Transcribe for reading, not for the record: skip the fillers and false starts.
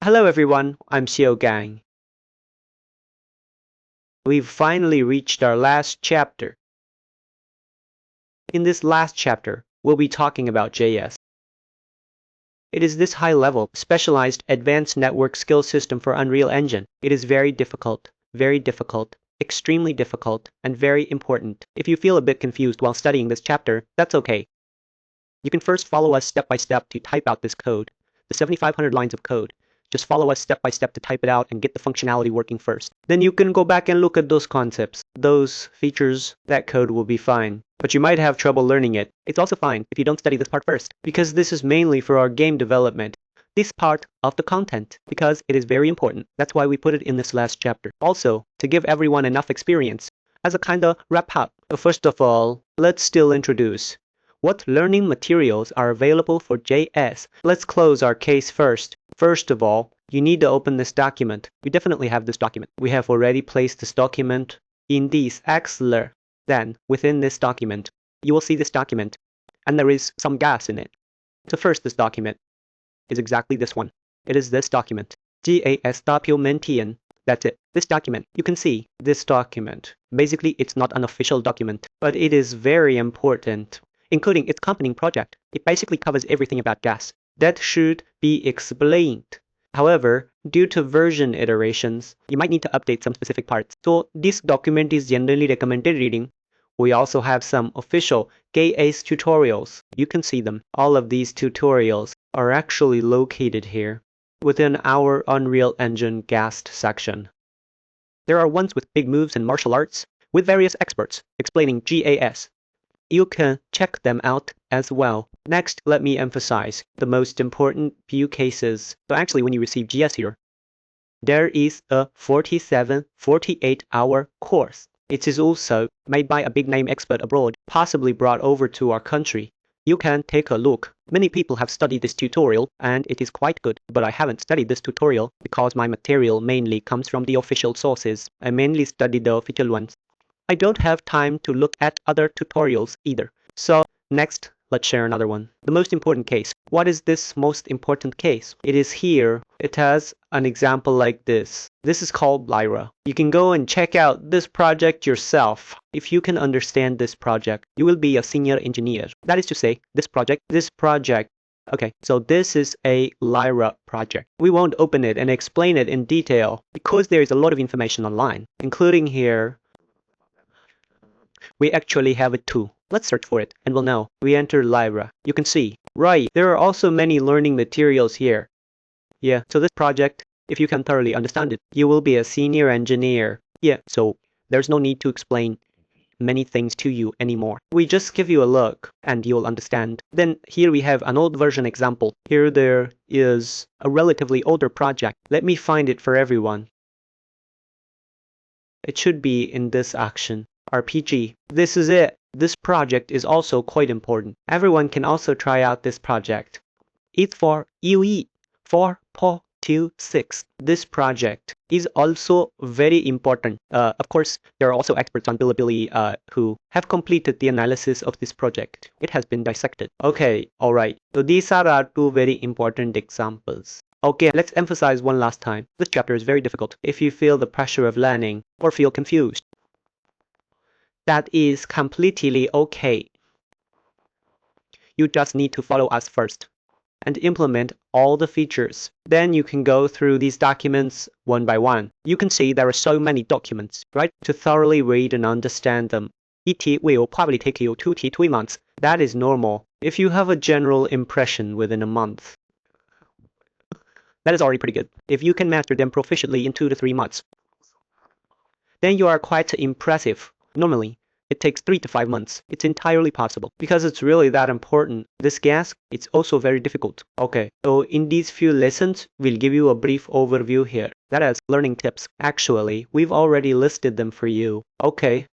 Hello everyone, I'm Xiao Gang. We've finally reached our last chapter. In this last chapter, we'll be talking about JS. It is this high-level, specialized, advanced network skill system for Unreal Engine. It is very difficult, extremely difficult, and very important. If you feel a bit confused while studying this chapter, that's okay. You can first follow us step by step to type out this code, the 7,500 lines of code. Just follow us step by step to type it out and get the functionality working first. Then you can go back and look at those concepts, those features. That code will be fine. But you might have trouble learning it. It's also fine if you don't study this part first, because this is mainly for our game development. This part of the content, because it is very important. That's why we put it in this last chapter. Also, to give everyone enough experience, as a kinda wrap up. First of all, let's still introduce what learning materials are available for JS. Let's close our case first. First of all, you need to open this document. You definitely have this document. We have already placed this document in this Excel. Then, within this document, you will see this document, and there is some gas in it. So first, this document is exactly this one. It is this document, GAS documentation. That's it. This document, you can see this document. Basically, it's not an official document, but it is very important, including its accompanying project. It basically covers everything about gas. That should be explained. However, due to version iterations, you might need to update some specific parts. So this document is generally recommended reading. We also have some official GAS tutorials. You can see them. All of these tutorials are actually located here within our Unreal Engine GAST section. There are ones with big moves and martial arts with various experts explaining GAS. You can check them out as well. Next, let me emphasize the most important few cases. So actually, when you receive GS here, there is a 48-hour course. It is also made by a big name expert abroad, possibly brought over to our country. You can take a look. Many people have studied this tutorial, and it is quite good, but I haven't studied this tutorial because my material mainly comes from the official sources. I mainly studied the official ones. I don't have time to look at other tutorials either. So next, let's share another one. The most important case. What is this most important case? It is here. It has an example like this. This is called Lyra. You can go and check out this project yourself. If you can understand this project, you will be a senior engineer. That is to say, this project. Okay, so this is a Lyra project. We won't open it and explain it in detail because there is a lot of information online, including here. We actually have it too. Let's search for it and we'll know. We enter Lyra. You can see. Right, there are also many learning materials here. Yeah, so this project, if you can thoroughly understand it, you will be a senior engineer. Yeah, so there's no need to explain many things to you anymore. We just give you a look and you'll understand. Then here we have an old version example. Here there is a relatively older project. Let me find it for everyone. It should be in this action. ARPG. This is it. This project is also quite important. Everyone can also try out this project. It's for UE 4.26. This project is also very important. Of course, there are also experts on GameplayAbility who have completed the analysis of this project. It has been dissected. Okay, alright. So these are our two very important examples. Okay, let's emphasize one last time. This chapter is very difficult. If you feel the pressure of learning or feel confused, that is completely okay. You just need to follow us first and implement all the features. Then you can go through these documents one by one. You can see there are so many documents, right? To thoroughly read and understand them. It will probably take you 2 to 3 months. That is normal. If you have a general impression within a month, that is already pretty good. If you can master them proficiently in 2 to 3 months, then you are quite impressive. Normally, it takes 3 to 5 months. It's entirely possible because it's really that important. This gas, it's also very difficult. Okay, so in these few lessons, we'll give you a brief overview here. That is learning tips. Actually, we've already listed them for you. Okay,